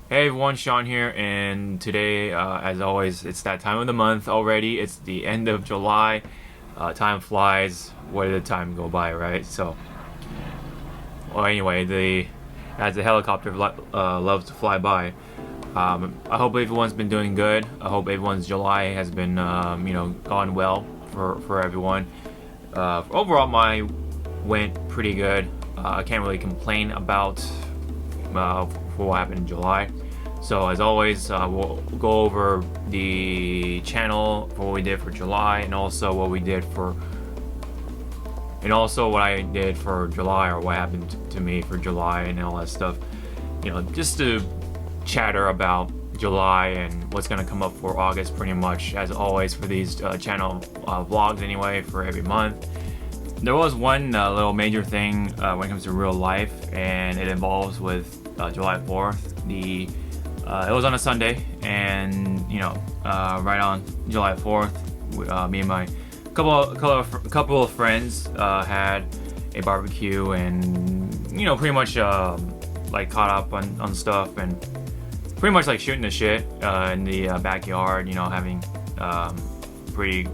Hey everyone, Sean here, and today, as always, it's that time of the month already. It's the end of July. Time flies. Where did the time go by, right? Well, anyway, as the helicopter loves to fly by. I hope everyone's been doing good. I hope everyone's July has been, gone well for everyone. Overall, my went pretty good. I can't really complain about for what happened in July. So as always, we'll go over the channel for what we did for July, and also what I did for July, or what happened to me for July and all that stuff. Just to chatter about July and what's gonna come up for August, pretty much as always for these channel vlogs anyway for every month. There was one little major thing when it comes to real life, and it involves with July 4th. It was on a Sunday, and right on July 4th, me and my couple of friends had a barbecue, and pretty much like caught up on stuff, and pretty much like shooting the shit in the backyard. Having pretty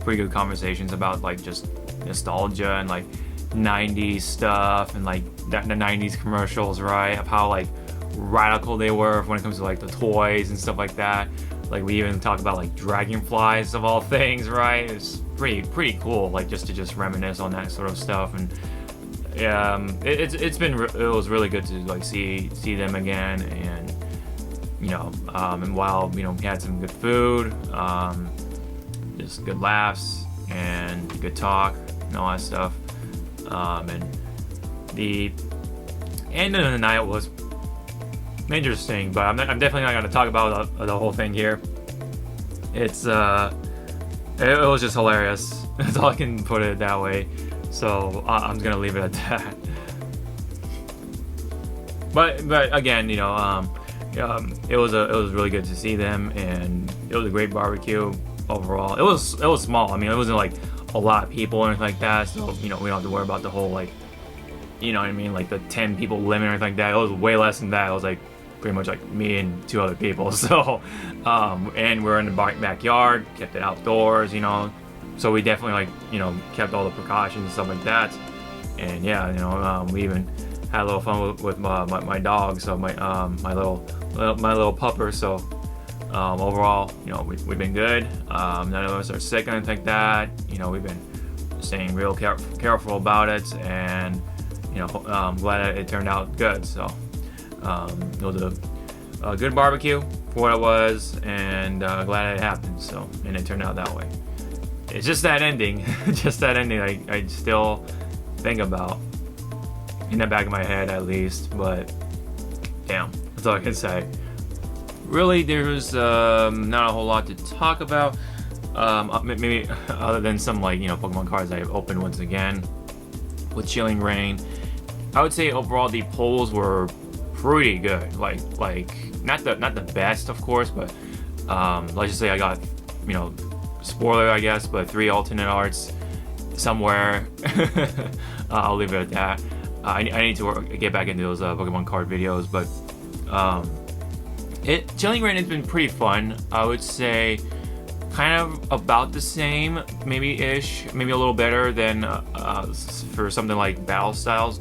good conversations about like just nostalgia and like 90s stuff, and like the 90s commercials, right? Of how like radical they were when it comes to like the toys and stuff like that. Like we even talk about like dragonflies of all things, right? It's pretty cool, like just to reminisce on that sort of stuff. And it was really good to like see them again, and and while we had some good food, just good laughs and good talk and all that stuff. And the end of the night was interesting, but I'm definitely not going to talk about the whole thing here. It was just hilarious. That's all I can put it that way. So I'm just gonna leave it at that. But again, it was really good to see them, and it was a great barbecue overall. It was small. I mean, it wasn't like a lot of people or anything like that. So we don't have to worry about the whole like, what I mean, like the 10 people limit or anything like that. It was way less than that. It was like pretty much like me and two other people. So, and we're in the backyard, kept it outdoors, So we definitely like, kept all the precautions and stuff like that. And yeah, we even had a little fun with my dog. So my little pupper. So overall, we've been good. None of us are sick or anything like that. We've been staying real careful about it, and I'm glad it turned out good. So it was a good barbecue for what it was, and glad it happened. So, and it turned out that way. It's just that ending, I still think about in the back of my head at least. But damn, that's all I can say. Really, there's not a whole lot to talk about. Maybe other than some like Pokemon cards I opened once again with Chilling Reign. I would say overall the polls were pretty good. Like not the best, of course, but let's just say I got spoiler, I guess, but 3 alternate arts somewhere. I'll leave it at that. I need to get back into those Pokemon card videos, but Chilling Reign has been pretty fun. I would say kind of about the same, maybe a little better than for something like Battle Styles.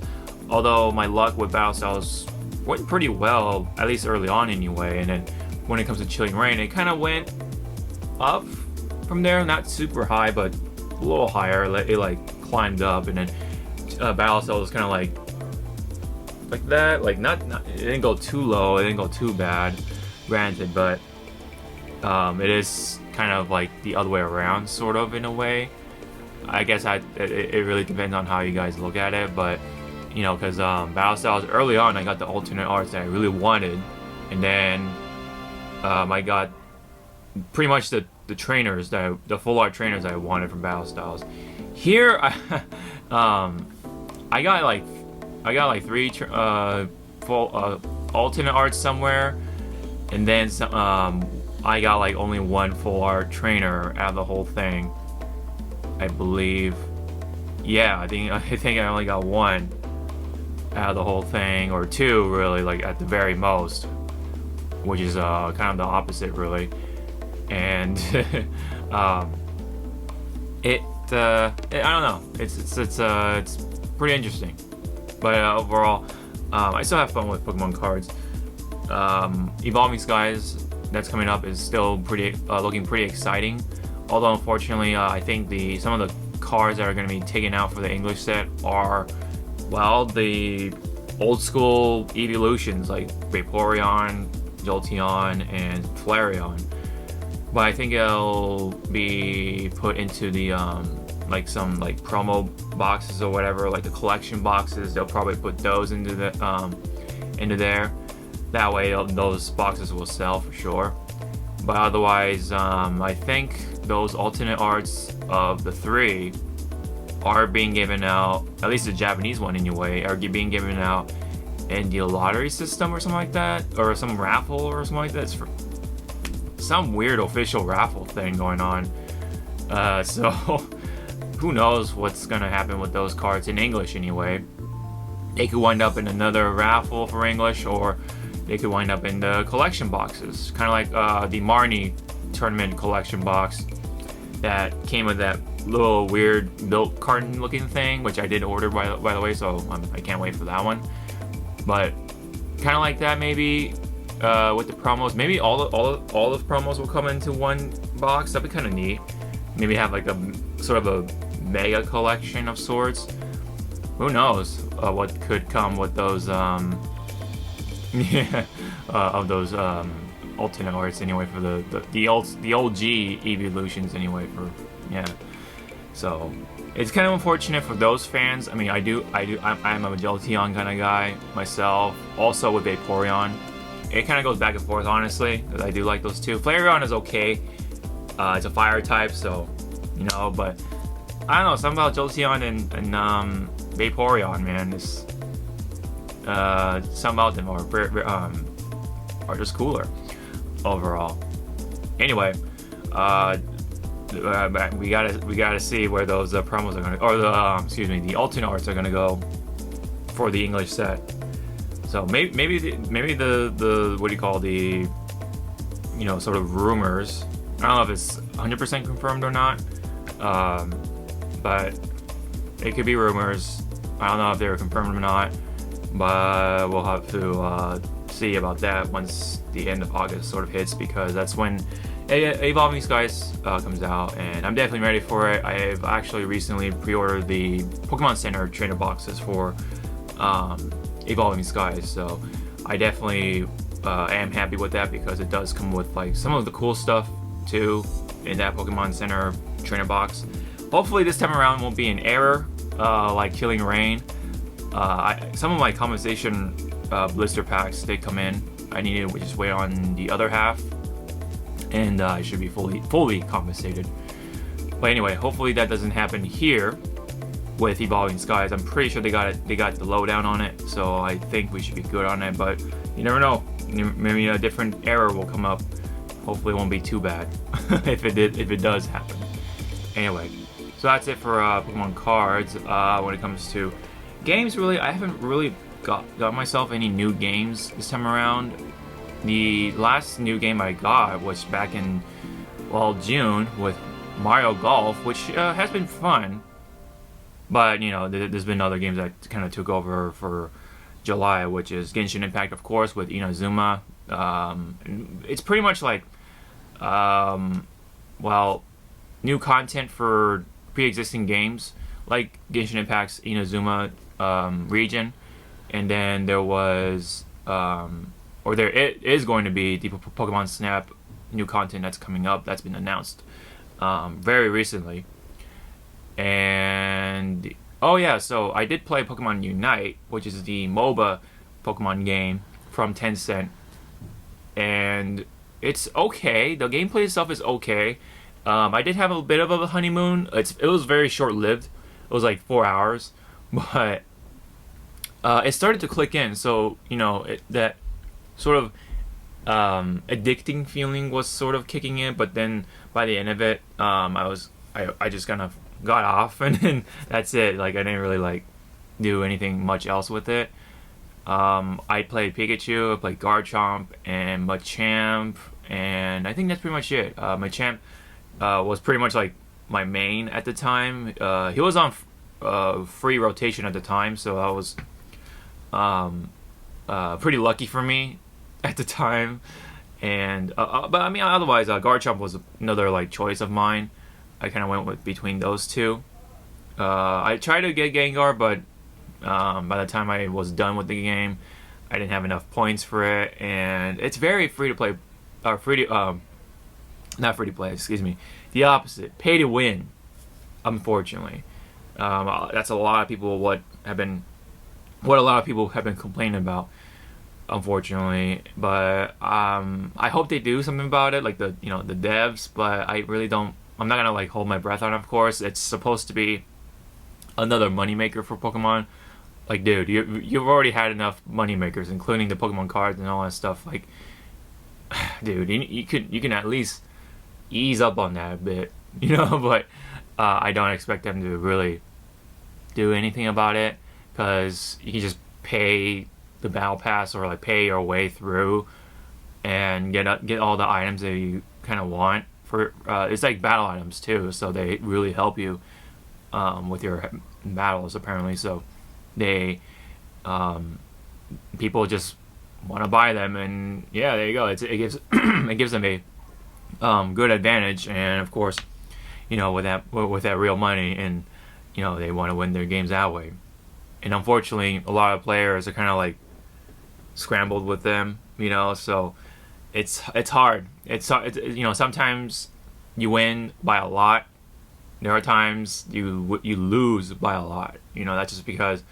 Although my luck with Battle Styles went pretty well, at least early on anyway. And then when it comes to Chilling Reign, it kind of went up from there, not super high, but a little higher. It like climbed up, and then Battle Styles was kind of like that, like not it didn't go too low, it didn't go too bad, granted, but it is kind of like the other way around, sort of, in a way. I guess it really depends on how you guys look at it, but because Battle Styles early on, I got the alternate arts that I really wanted, and then I got pretty much the trainers the full art trainers that I wanted from Battle Styles. Here, I got like 3 full alternate arts somewhere, and then I got like only 1 full art trainer out of the whole thing, I believe. Yeah, I think I only got 1 out of the whole thing, or 2 really, like at the very most. which is kind of the opposite, really. And um, I don't know. It's pretty interesting. But overall, I still have fun with Pokemon cards. Evolving Skies that's coming up is still looking pretty exciting. Although unfortunately, I think some of the cards that are going to be taken out for the English set are, well, the old school evolutions like Vaporeon, Jolteon, and Flareon. But I think it'll be put into the like some like promo boxes or whatever, like the collection boxes. They'll probably put those into there. That way, those boxes will sell for sure. But otherwise, I think those alternate arts of the 3 are being given out. At least the Japanese one, anyway, are being given out in the lottery system or something like that, or some raffle or something like that. It's for some weird official raffle thing going on. So who knows what's gonna happen with those cards in English anyway. They could wind up in another raffle for English, or they could wind up in the collection boxes, kind of like the Marnie tournament collection box that came with that little weird milk carton looking thing, which I did order by the way, so I can't wait for that one. But kind of like that, maybe with the promos, maybe all of promos will come into one box. That'd be kind of neat. Maybe have like a sort of a mega collection of sorts. Who knows what could come with those of those alternate arts anyway, for the old G evolutions anyway, for so it's kind of unfortunate for those fans. I mean, I'm a Jolteon kind of guy myself, also with Vaporeon. It kind of goes back and forth, honestly, because I do like those two. Flareon is okay. It's a fire type, so but I don't know, something about Jolteon and Vaporeon, man. This some about them are just cooler overall. Anyway, we gotta see where those promos are gonna, or the alternate arts are gonna go for the English set. So maybe the what do you call the sort of rumors. I don't know if it's 100% confirmed or not, but it could be rumors. I don't know if they were confirmed or not, but we'll have to see about that once the end of August sort of hits, because that's when Evolving Skies comes out, and I'm definitely ready for it. I've actually recently pre-ordered the Pokemon Center trainer boxes for Evolving Skies, so I definitely am happy with that, because it does come with like some of the cool stuff too in that Pokemon Center trainer box. Hopefully this time around won't be an error like Killing Rain. Some of my compensation blister packs did come in. I needed to just wait on the other half, and I should be fully compensated. But anyway, hopefully that doesn't happen here with Evolving Skies. I'm pretty sure they got the lowdown on it, so I think we should be good on it. But you never know. Maybe a different error will come up. Hopefully it won't be too bad if it does happen. Anyway, so that's it for Pokemon cards. When it comes to games, really, I haven't really got myself any new games this time around. The last new game I got was back in June with Mario Golf, which has been fun. But there's been other games that kind of took over for July, which is Genshin Impact, of course, with Inazuma. It's pretty much like new content for pre-existing games, like Genshin Impact's Inazuma region, and then there was it is going to be the Pokemon Snap new content that's coming up, that's been announced very recently. And so I did play Pokemon Unite, which is the MOBA Pokemon game from Tencent, and it's okay. The gameplay itself is okay. I did have a bit of a honeymoon. It was very short-lived. It was like 4 hours, but it started to click in. So that sort of addicting feeling was sort of kicking in. But then by the end of it, I just kind of got off, and then that's it. Like I didn't really like do anything much else with it. I played Pikachu, I played Garchomp, and Machamp, and I think that's pretty much it. Machamp was pretty much like my main at the time. He was on free rotation at the time, so I was pretty lucky for me at the time. And but I mean, otherwise, Garchomp was another like choice of mine. I kind of went with between those two. I tried to get Gengar, but by the time I was done with the game, I didn't have enough points for it, and it's very free to play, not free to play. Excuse me, the opposite, pay to win. Unfortunately, that's a lot of people what a lot of people have been complaining about. Unfortunately, but I hope they do something about it, like the devs. But I really don't. I'm not gonna like hold my breath on it. Of course, it's supposed to be another moneymaker for Pokemon. Like, dude, you've already had enough moneymakers, including the Pokemon cards and all that stuff. Like, dude, you can at least ease up on that a bit, But I don't expect them to really do anything about it, because you can just pay the battle pass or like pay your way through and get all the items that you kind of want for. It's like battle items too, so they really help you with your battles apparently. So they people just want to buy them, and yeah, there you go. It gives it gives them a good advantage, and of course, with that real money, and they want to win their games that way. And unfortunately, a lot of players are kind of like scrambled with them, so it's hard. It's sometimes you win by a lot. There are times you lose by a lot. That's just because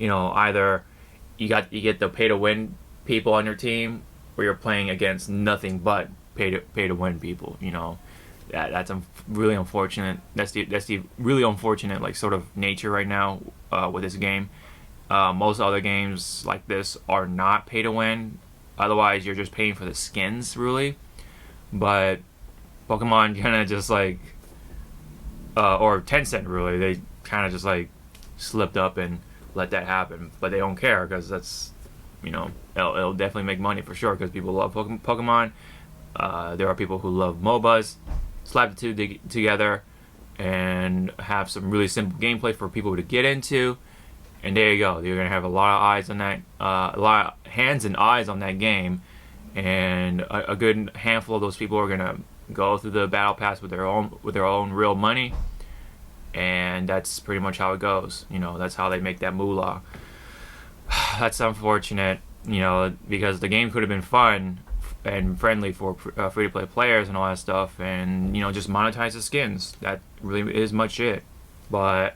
either you get the pay to win people on your team, or you're playing against nothing but pay to win people. That's really unfortunate. That's the really unfortunate like sort of nature right now with this game. Most other games like this are not pay to win. Otherwise, you're just paying for the skins, really. But Pokemon kind of just like, or Tencent really, they kind of just like slipped up and let that happen. But they don't care, because that's, it'll definitely make money for sure, because people love Pokemon. There are people who love MOBAs. Slap the two together and have some really simple gameplay for people to get into. And there you go. You're gonna have a lot of eyes on that, a lot of hands and eyes on that game, and a good handful of those people are gonna go through the battle pass with their own real money, and that's pretty much how it goes. That's how they make that moolah. That's unfortunate, because the game could have been fun and friendly for free to play players and all that stuff, and just monetize the skins. That really is much it. But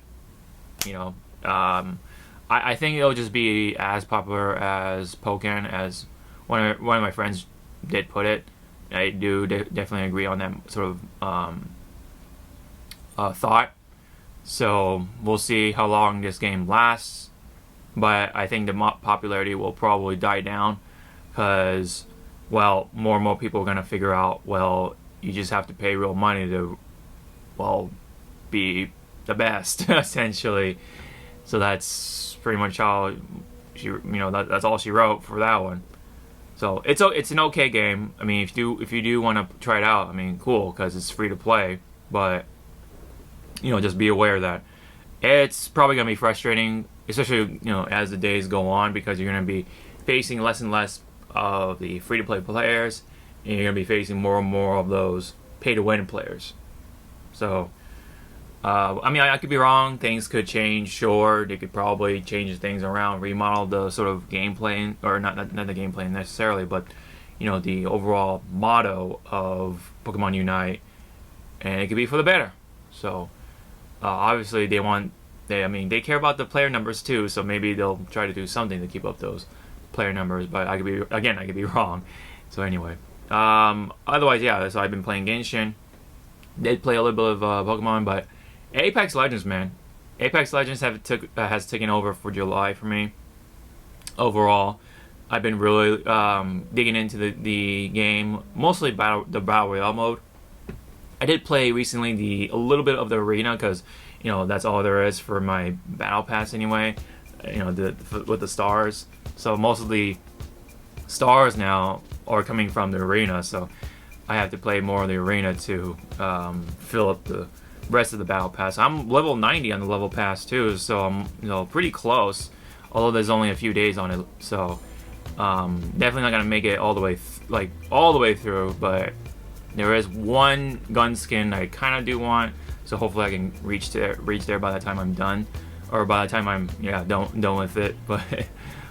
I think it'll just be as popular as Pokken, as one of my friends did put it. I do definitely agree on that sort of thought. So we'll see how long this game lasts, but I think the popularity will probably die down, because more and more people are going to figure out, you just have to pay real money to be the best essentially. So that's pretty much how she, that's all she wrote for that one. So it's an okay game. I mean, if you do want to try it out, I mean, cool, because it's free to play. But just be aware that it's probably gonna be frustrating, especially as the days go on, because you're gonna be facing less and less of the free to play players, and you're gonna be facing more and more of those pay to win players. So. I mean, I could be wrong. Things could change. Sure, they could probably change things around, remodel the sort of gameplay, or not the gameplay necessarily, but the overall motto of Pokemon Unite, and it could be for the better. So obviously they care about the player numbers too. So maybe they'll try to do something to keep up those player numbers. But I could be wrong. So anyway, otherwise, yeah. So I've been playing Genshin. Did play a little bit of Pokemon, but Apex Legends, man. Apex Legends has taken over for July for me. Overall, I've been really digging into the game, mostly the Battle Royale mode. I did play recently a little bit of the arena, because that's all there is for my Battle Pass anyway. with the stars. So most of the stars now are coming from the arena. So I have to play more of the arena to fill up the rest of the battle pass. I'm level 90 on the level pass too, so I'm pretty close. Although there's only a few days on it, so definitely not gonna make it all the way all the way through. But there is one gun skin I kind of do want, so hopefully I can reach there by the time I'm done, or by the time I'm done with it. But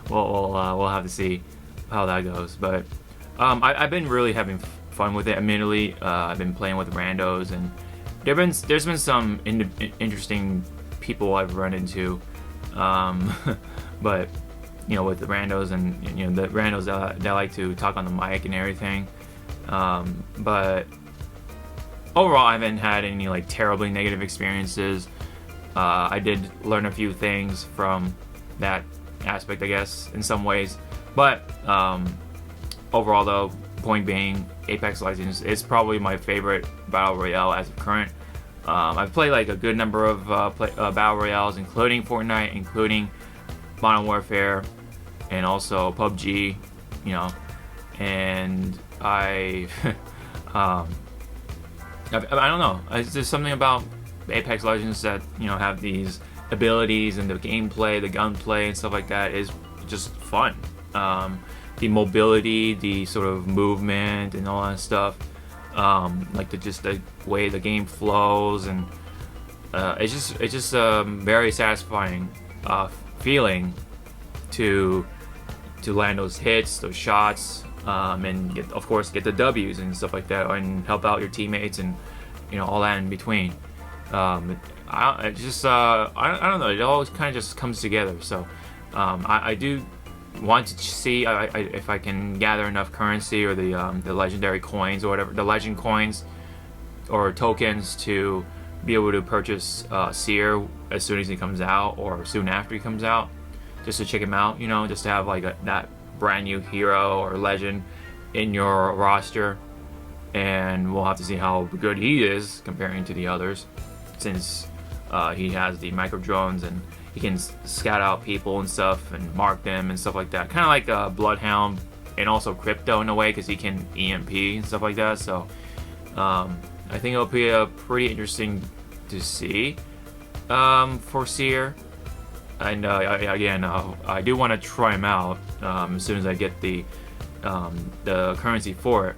we'll have to see how that goes. But I've been really having fun with it. Admittedly, I've been playing with randos, and there's been some interesting people I've run into, but with the randos, and the randos that like to talk on the mic and everything. But overall, I haven't had any terribly negative experiences. I did learn a few things from that aspect, I guess, in some ways. But overall, though, point being, Apex Legends is probably my favorite battle royale as of current. I've played a good number of battle royales, including Fortnite, including Modern Warfare, and also PUBG. And I don't know. It's just something about Apex Legends that have these abilities, and the gameplay, the gunplay, and stuff like that is just fun. The mobility, the sort of movement, and all that stuff. The way the game flows, and it's just very satisfying feeling to land those hits, those shots, and of course get the W's and stuff like that, and help out your teammates, and all that in between. I don't know. It all kind of just comes together. So I do want to see if I can gather enough currency, or the legendary coins, or whatever, the legend coins or tokens, to be able to purchase Seer as soon as he comes out, or soon after he comes out, just to check him out. Just to have that brand new hero or legend in your roster. And we'll have to see how good he is comparing to the others, since he has the micro drones, and he can scout out people and stuff, and mark them and stuff like that. Kind of like Bloodhound, and also Crypto in a way, because he can EMP and stuff like that. So I think it'll be pretty interesting to see for Seer. And I do want to try him out as soon as I get the currency for it.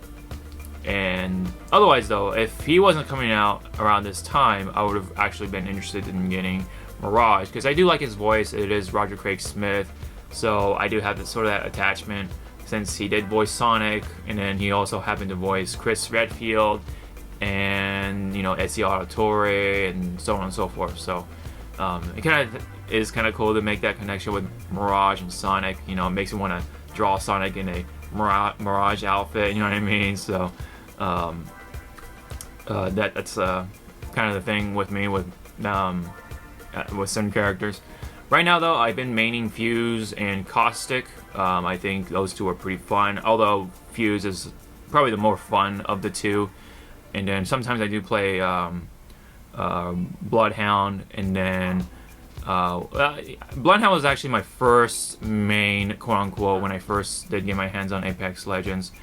And otherwise, though, if he wasn't coming out around this time, I would have actually been interested in getting Mirage, because I do like his voice. It is Roger Craig Smith, so I do have that attachment, since he did voice Sonic, and then he also happened to voice Chris Redfield, and Ezio Auditore, and so on and so forth. So it kind of is kind of cool to make that connection with Mirage and Sonic. It makes me want to draw Sonic in a Mirage outfit. You know what I mean? So that's kind of the thing with me with certain characters. Right now, though, I've been maining Fuse and Caustic. I think those two are pretty fun, although Fuse is probably the more fun of the two. And then sometimes I do play Bloodhound, and then Bloodhound was actually my first main, quote-unquote, when I first did get my hands on Apex Legends.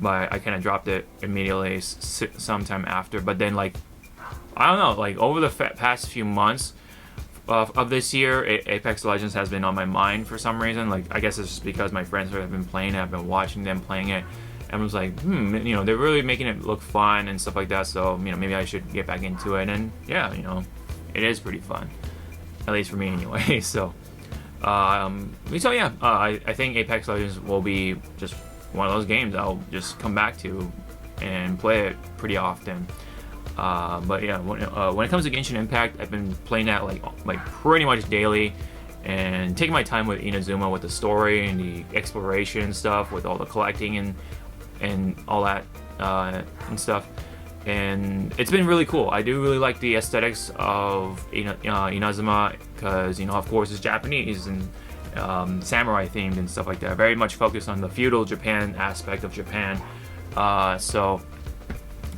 But I kind of dropped it immediately sometime after. But then, I don't know, over the past few months of this year, Apex Legends has been on my mind for some reason. I guess it's just because my friends have been playing it, I've been watching them playing it, and I was like, they're really making it look fun and stuff like that. So maybe I should get back into it. And yeah, it is pretty fun, at least for me anyway. So yeah, I think Apex Legends will be just one of those games I'll just come back to and play it pretty often. But yeah, when it comes to Genshin Impact, I've been playing that like pretty much daily, and taking my time with Inazuma with the story and the exploration stuff, with all the collecting and all that and stuff. And it's been really cool. I do really like the aesthetics of Inazuma, because of course it's Japanese and samurai themed and stuff like that. Very much focused on the feudal Japan aspect of Japan. So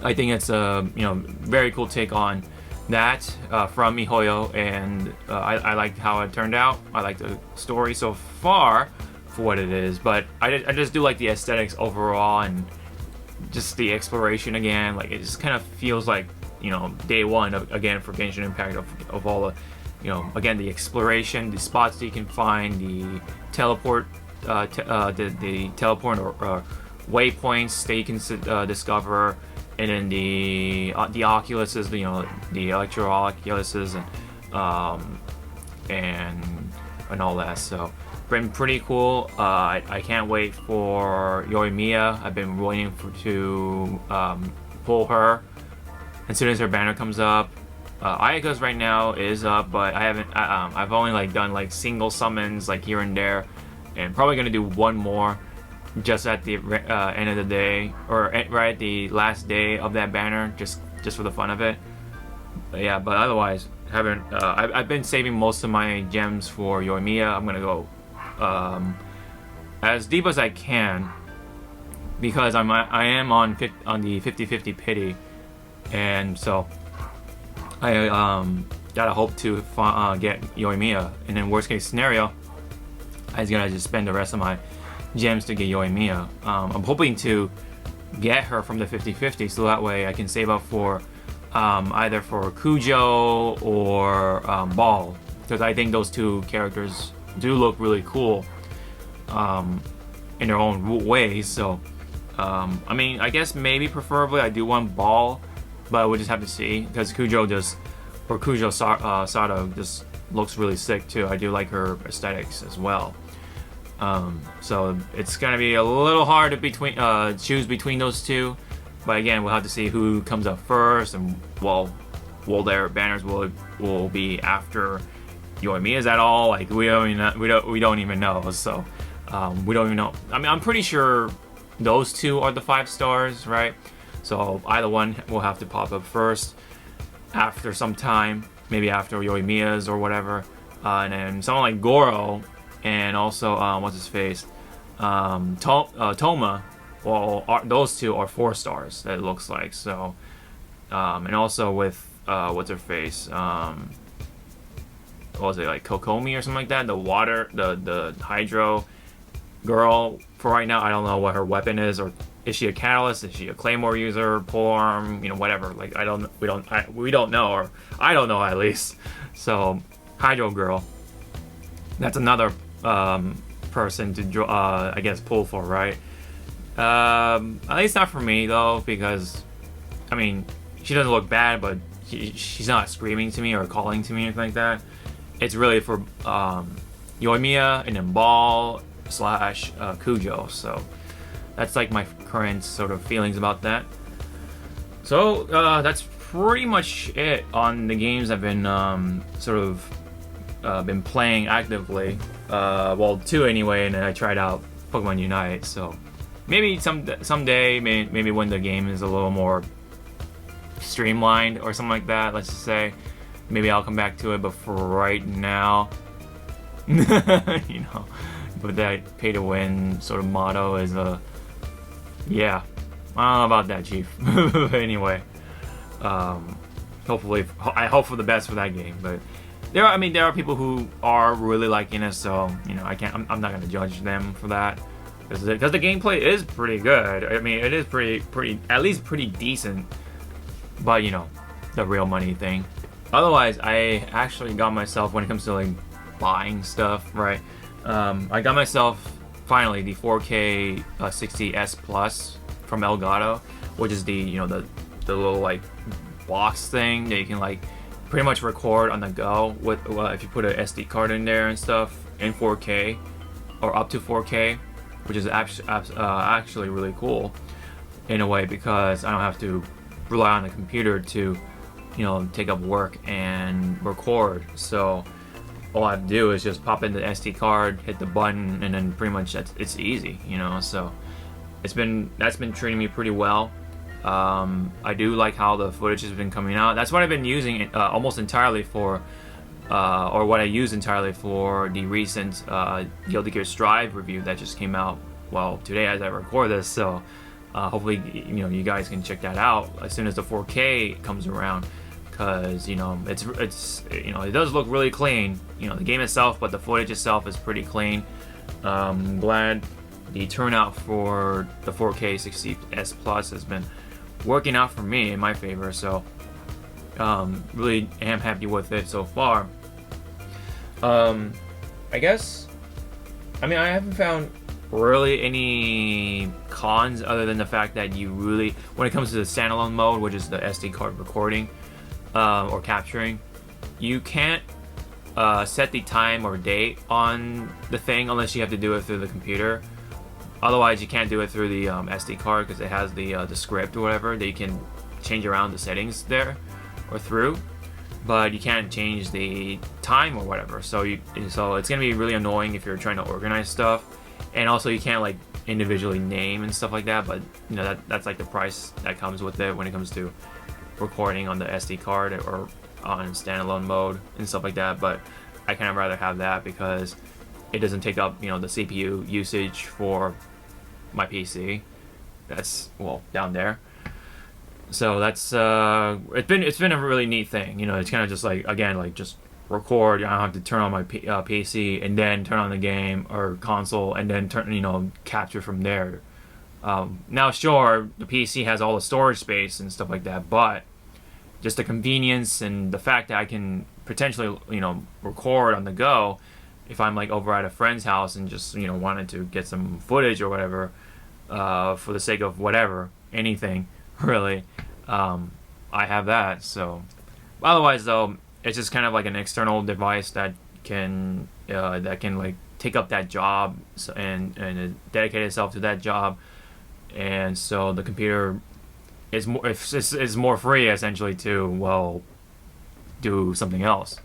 I think it's a very cool take on that from miHoYo, and I like how it turned out. I like the story so far for what it is, but I just do like the aesthetics overall, and just the exploration again. Like, it just kind of feels like, you know, day one again for Genshin Impact, of all the, you know, again, the exploration, the spots that you can find, the teleport, the teleport or waypoints that you can discover, and then the Oculuses, you know, the Electro Oculuses, and all that. So been pretty cool. I can't wait for Yoimiya. I've been waiting to pull her as soon as her banner comes up. Ayaka's right now is up, but I haven't. I've only like done like single summons like here and there, and probably gonna do one more just at the end of the day, or right at the last day of that banner, just for the fun of it. But yeah, but otherwise, haven't. I've been saving most of my gems for Yoimiya. I'm gonna go as deep as I can, because I am on the 50-50 pity, and so I gotta hope to get Yoimiya. And then worst case scenario, I was gonna just spend the rest of my gems to get Yoimiya. I'm hoping to get her from the 50-50, so that way I can save up for either for Kujo or Ball, because I think those two characters do look really cool in their own ways. So I mean, I guess maybe preferably I do want Ball, but we'll just have to see, because Kujo Sato just looks really sick too. I do like her aesthetics as well. So it's gonna be a little hard to choose between those two, but again, we'll have to see who comes up first, and well, their banners will be after Yoimiya's at all. Like, we don't even know. So we don't even know. I mean, I'm pretty sure those two are the 5 stars, right? So either one will have to pop up first after some time, maybe after Yoimiya's or whatever, and then someone like Goro, and also what's his face, Toma. Well, those two are 4 stars. That it looks like. So, and also with what's her face, what was it, like Kokomi or something like that? The water, the Hydro girl. For right now, I don't know what her weapon is, or is she a catalyst? Is she a claymore user? Polearm? You know, whatever. Like, we don't know, or I don't know at least. So, Hydro girl. That's another person to I guess pull for, right? At least not for me though, because I mean, she doesn't look bad, but she's not screaming to me or calling to me or anything like that. It's really for Yoimiya and then Ball / Kujo. So that's like my current sort of feelings about that. So that's pretty much it on the games I've been sort of been playing actively. Well, 2 anyway, and then I tried out Pokemon Unite. So maybe someday, maybe when the game is a little more streamlined or something like that, let's just say, maybe I'll come back to it. But for right now, you know, but that pay to win sort of motto is yeah, I don't know about that, Chief. But anyway, hopefully, I hope for the best for that game. But there are people who are really liking it, so you know, I'm not gonna judge them for that, because the gameplay is pretty good. I mean, it is pretty at least pretty decent. But you know, the real money thing. Otherwise, I actually got myself, when it comes to like buying stuff, right? I got myself finally the 4K 60S Plus from Elgato, which is the little like box thing that you can like pretty much record on the go with if you put an SD card in there and stuff in 4K or up to 4K, which is actually really cool in a way, because I don't have to rely on the computer to, you know, take up work and record. So all I have to do is just pop in the SD card, hit the button, and then pretty much it's easy, you know. So that's been treating me pretty well. I do like how the footage has been coming out. That's what I've been using almost entirely for, or what I use entirely for the recent Guilty Gear Strive review that just came out, well, today as I record this. So hopefully, you know, you guys can check that out as soon as the 4K comes around, because it's it does look really clean, the game itself, but the footage itself is pretty clean. Glad the turnout for the 4K 60s Plus has been working out for me in my favor, so really am happy with it so far. I guess, I haven't found really any cons other than the fact that you really, when it comes to the standalone mode, which is the SD card recording or capturing, you can't set the time or date on the thing unless you have to do it through the computer. Otherwise, you can't do it through the SD card because it has the script or whatever that you can change around the settings there or through, but you can't change the time or whatever. So it's gonna be really annoying if you're trying to organize stuff, and also you can't like individually name and stuff like that. But that's like the price that comes with it when it comes to recording on the SD card or on standalone mode and stuff like that. But I kind of rather have that because it doesn't take up the CPU usage for my PC. That's down there. So that's it's been a really neat thing. It's kind of just like, again, like just record. I don't have to turn on my PC and then turn on the game or console and then capture from there. Now sure, the PC has all the storage space and stuff like that, but just the convenience and the fact that I can potentially record on the go if I'm like over at a friend's house and just wanted to get some footage or whatever, for the sake of whatever, anything really, I have that. So otherwise though, it's just kind of like an external device that can like take up that job and dedicate itself to that job, and so the computer is more free essentially to do something else.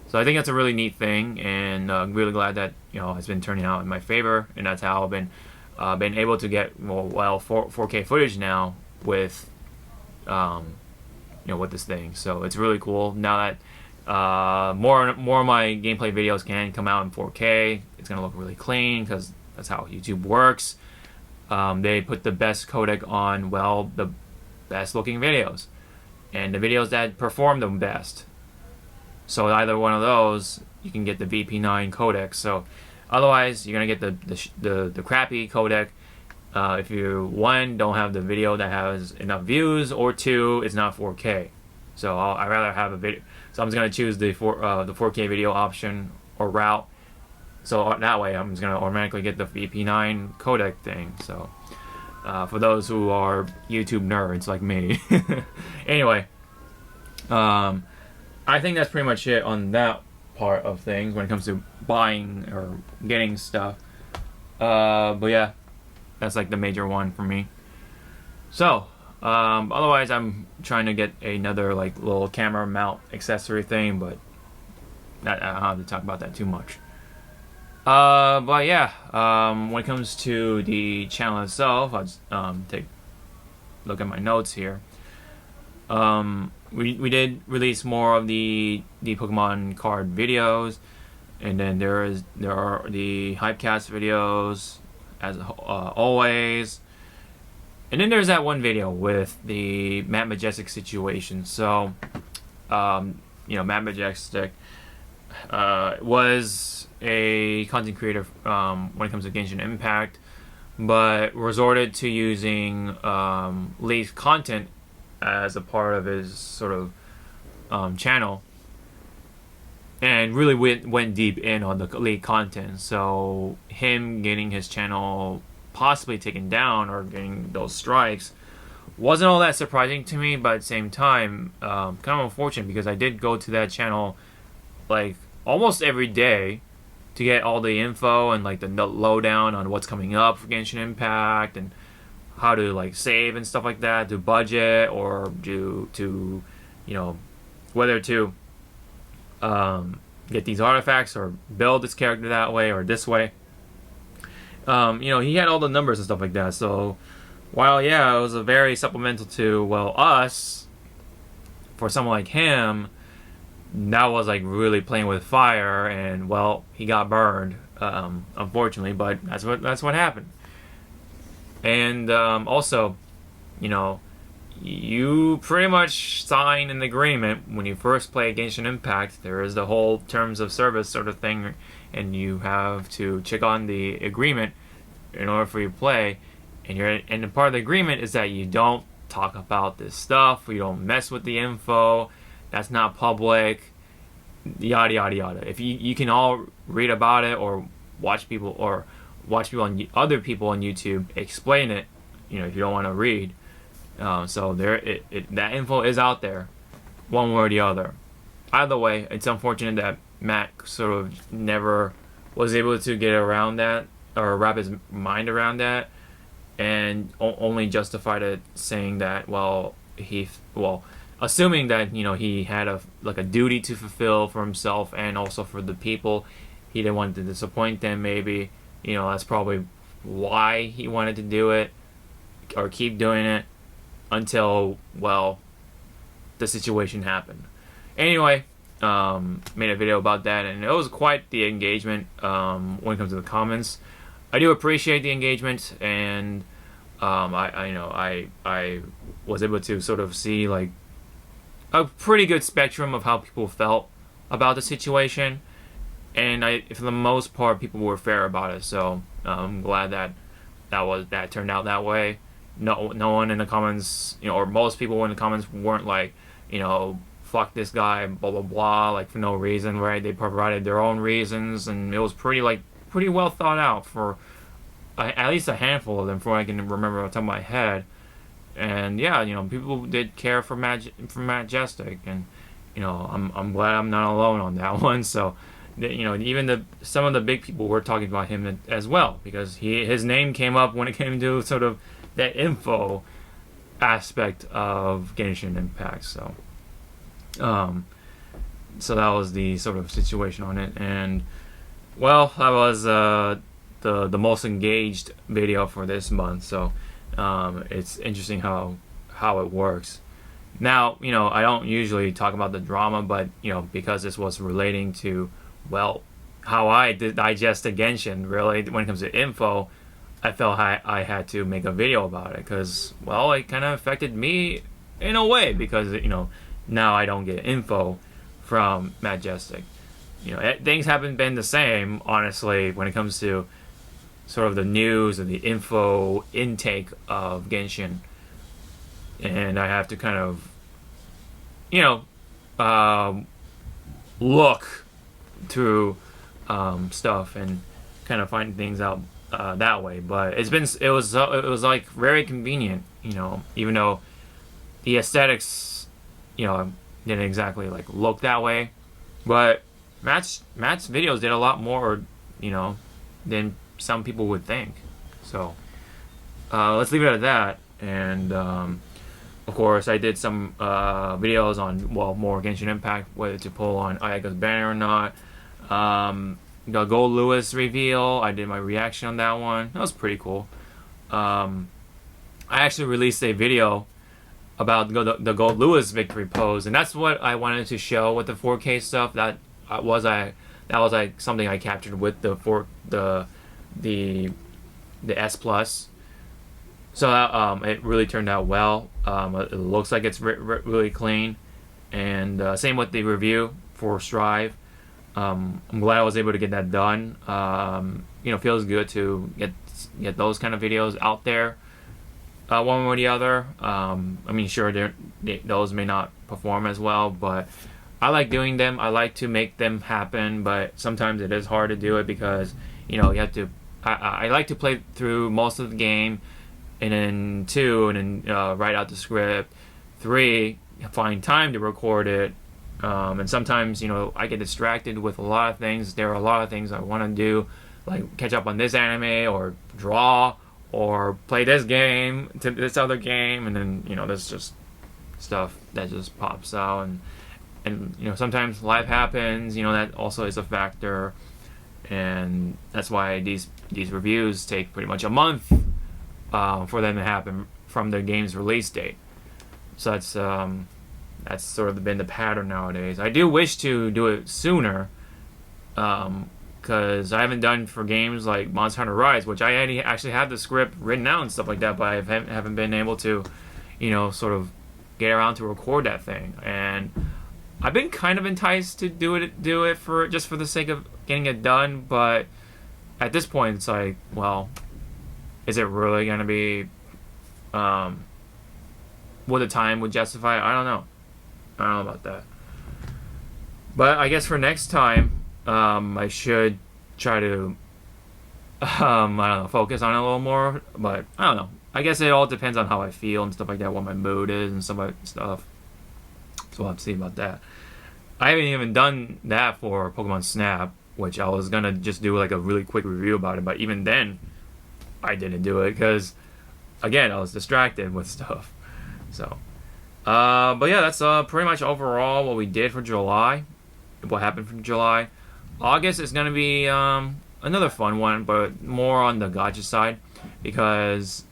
So I think that's a really neat thing, and I'm really glad that it's been turning out in my favor, and that's how I've been able to get 4K footage now with with this thing. So it's really cool now that more of my gameplay videos can come out in 4K. It's gonna look really clean because that's how YouTube works. They put the best codec on the best looking videos and the videos that perform the best. So either one of those, you can get the VP9 codec. So otherwise, you're gonna get the crappy codec if you, one, don't have the video that has enough views, or two, it's not 4K. So I'd rather have a video. So I'm just gonna choose the 4K video option or route. So that way, I'm just gonna automatically get the VP9 codec thing. So for those who are YouTube nerds like me. Anyway, I think that's pretty much it on that part of things when it comes to buying or getting stuff. But yeah, that's like the major one for me. So otherwise, I'm trying to get another like little camera mount accessory thing, but I don't have to talk about that too much. But yeah, when it comes to the channel itself, I'll just take a look at my notes here. We did release more of the Pokemon card videos, and then there are the Hypecast videos as always, and then there's that one video with the Matt Majestic situation. So Matt Majestic was a content creator when it comes to Genshin Impact, but resorted to using leaked content as a part of his sort of channel, and really went deep in on the leaked content. So him getting his channel possibly taken down or getting those strikes wasn't all that surprising to me, but at the same time kind of unfortunate, because I did go to that channel like almost every day to get all the info and like the lowdown on what's coming up for Genshin Impact and how to like save and stuff like that, to budget or to whether to get these artifacts or build this character that way or this way. He had all the numbers and stuff like that. So while it was a very supplemental to us, for someone like him, that was like really playing with fire, and he got burned, unfortunately, but that's what happened. And also, you pretty much sign an agreement when you first play Genshin Impact. There is the whole terms of service sort of thing, and you have to check on the agreement in order for you to play. And the part of the agreement is that you don't talk about this stuff, you don't mess with the info, that's not public, yada yada yada. If you can all read about it or watch people on other people on YouTube explain it, if you don't want to read. So that info is out there, one way or the other. Either way, it's unfortunate that Matt sort of never was able to get around that or wrap his mind around that, and only justified it saying that assuming that he had a duty to fulfill for himself and also for the people. He didn't want to disappoint them. Maybe that's probably why he wanted to do it or keep doing it until the situation happened. Anyway, made a video about that, and it was quite the engagement when it comes to the comments. I do appreciate the engagement, and I was able to sort of see like a pretty good spectrum of how people felt about the situation, and for the most part, people were fair about it. So I'm glad that turned out that way. No one in the comments, or most people in the comments weren't like, fuck this guy, blah blah blah, like for no reason, right? They provided their own reasons, and it was pretty well thought out for at least a handful of them, from what I can remember on the top of my head. And yeah, people did care for Majestic, and I'm glad I'm not alone on that one. So, even some of the big people were talking about him as well, because his name came up when it came to sort of that info aspect of Genshin Impact. So, so that was the sort of situation on it, and that was the most engaged video for this month. So it's interesting how it works. Now, I don't usually talk about the drama, but because this was relating to how I digested Genshin, really, when it comes to info, I felt I had to make a video about it, because it kind of affected me in a way, because now I don't get info from Majestic. Things haven't been the same, honestly, when it comes to sort of the news and the info intake of Genshin, and I have to kind of look through stuff and kind of find things out that way. But it was like very convenient, even though the aesthetics didn't exactly like look that way, but Matt's videos did a lot more than some people would think. So let's leave it at that. And of course, I did some videos on more Genshin Impact, whether to pull on Ayaka's banner or not. The Gold Lewis reveal, I did my reaction on that one. That was pretty cool. I actually released a video about the Gold Lewis victory pose, and that's what I wanted to show with the 4K stuff. That was like something I captured with the S Plus. So it really turned out well. It looks like it's really clean, and same with the review for Strive. I'm glad I was able to get that done. Feels good to get those kind of videos out there, one way or the other. Sure, those may not perform as well, but I like doing them. I like to make them happen, but sometimes it is hard to do it because you have to. I like to play through most of the game, and then 2, and then write out the script. 3, find time to record it. And sometimes, I get distracted with a lot of things. There are a lot of things I want to do, like catch up on this anime, or draw, or play this game to this other game, and then, there's just stuff that just pops out, and sometimes life happens, that also is a factor, and that's why these reviews take pretty much a month for them to happen from the game's release date. So that's sort of been the pattern nowadays. I do wish to do it sooner, because I haven't done for games like Monster Hunter Rise, which I actually have the script written out and stuff like that, but I haven't been able to, sort of get around to record that thing. And I've been kind of enticed to do it for just for the sake of getting it done, but at this point it's like, well, is it really gonna be what the time would justify? I don't know. I don't know about that. But I guess for next time, I should try to I don't know, focus on it a little more. But I don't know. I guess it all depends on how I feel and stuff like that, what my mood is and stuff. So we'll have to see about that. I haven't even done that for Pokemon Snap, which I was gonna just do like a really quick review about it. But even then, I didn't do it because, again, I was distracted with stuff. So, but yeah, that's pretty much overall what we did for July. What happened from July. August is gonna be another fun one, but more on the gacha side because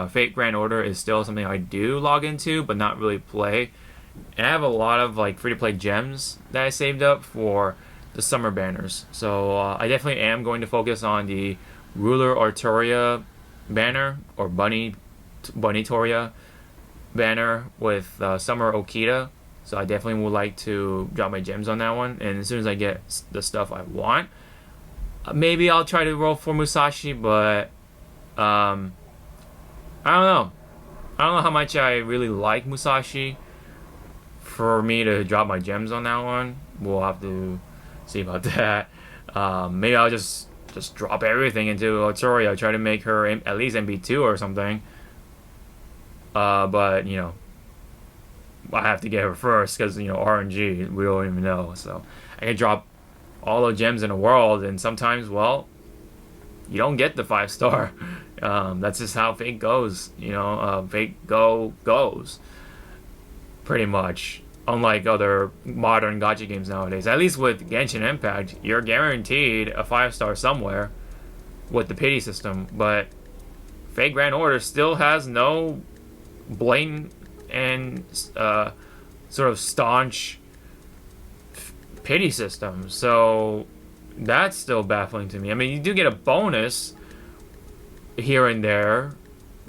Fate Grand Order is still something I do log into, but not really play. And I have a lot of like free-to-play gems that I saved up for the summer banners. So I definitely am going to focus on the Ruler Artoria banner or Bunny Toria banner with Summer Okita. So I definitely would like to drop my gems on that one. And as soon as I get the stuff I want, maybe I'll try to roll for Musashi, but I don't know. I don't know how much I really like Musashi for me to drop my gems on that one. We'll have to see about that. Maybe I'll just drop everything into Artoria, try to make her at least MB2 or something. But I have to get her first because RNG, we don't even know. So I can drop all the gems in the world, and sometimes, well, you don't get the 5-star. That's just how Fate goes. Fate goes pretty much. Unlike other modern gacha games nowadays, at least with Genshin Impact, you're guaranteed a 5-star somewhere with the pity system. But Fate Grand Order still has no blatant and sort of staunch pity system, so that's still baffling to me. I mean, you do get a bonus here and there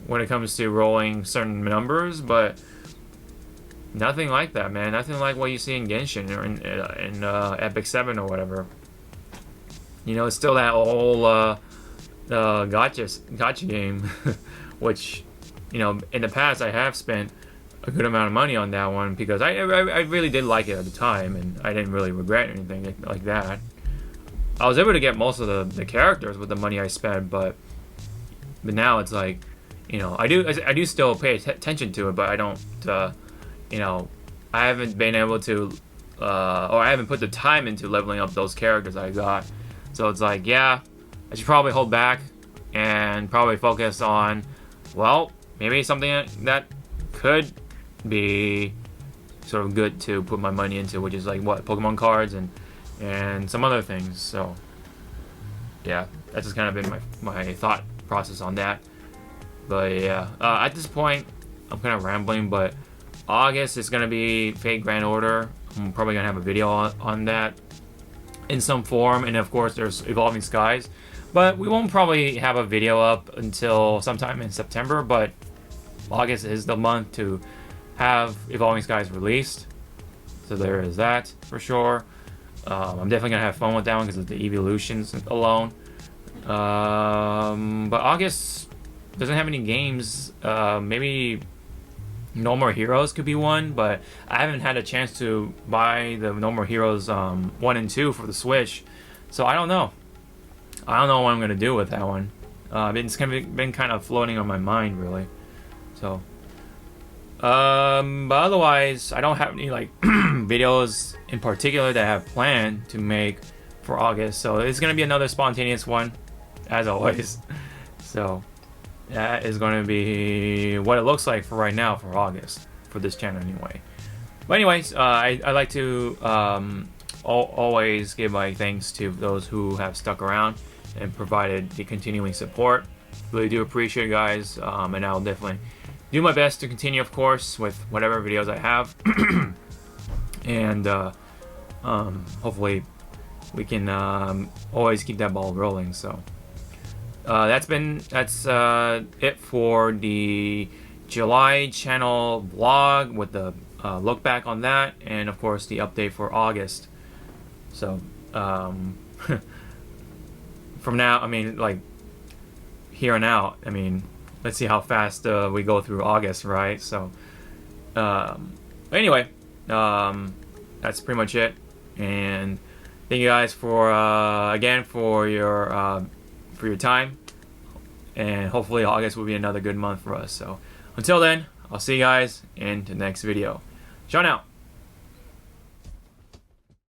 when it comes to rolling certain numbers, but nothing like that, man. Nothing like what you see in Genshin or in Epic 7 or whatever. It's still that whole gotcha game, which in the past I have spent a good amount of money on that one because I really did like it at the time, and I didn't really regret anything like that. I was able to get most of the characters with the money I spent, but now it's like, I do still pay attention to it, but I don't, I haven't been able to, or I haven't put the time into leveling up those characters I got. So it's like, yeah, I should probably hold back and probably focus on, well, maybe something that could be sort of good to put my money into, which is like Pokemon cards and some other things. So yeah, that's just kind of been my thought process on that. But yeah, at this point I'm kind of rambling, but August is gonna be Fate Grand Order. I'm probably gonna have a video on that in some form, and of course there's Evolving Skies, but we won't probably have a video up until sometime in September. But August is the month to have Evolving Skies released, so there is that for sure. I'm definitely gonna have fun with that one because of the evolutions alone. But August doesn't have any games. Maybe No More Heroes could be one, but I haven't had a chance to buy the No More Heroes 1 and 2 for the Switch, so I don't know. I don't know what I'm gonna do with that one. It's been kind of floating on my mind, really. So, but otherwise, I don't have any like videos in particular that I have planned to make for August. So it's gonna be another spontaneous one, as always. So that is going to be what it looks like for right now for August for this channel anyway. But anyways, I like to always give my thanks to those who have stuck around and provided the continuing support. Really do appreciate it, guys, and I'll definitely do my best to continue, of course, with whatever videos I have. And hopefully we can always keep that ball rolling. So that's it for the July channel vlog with the look back on that, and of course the update for August. So from now, I mean, like here on out, I mean, let's see how fast we go through August, right? So anyway, that's pretty much it, and thank you guys for again for your time, and hopefully August will be another good month for us. So until then, I'll see you guys in the next video. Ciao now.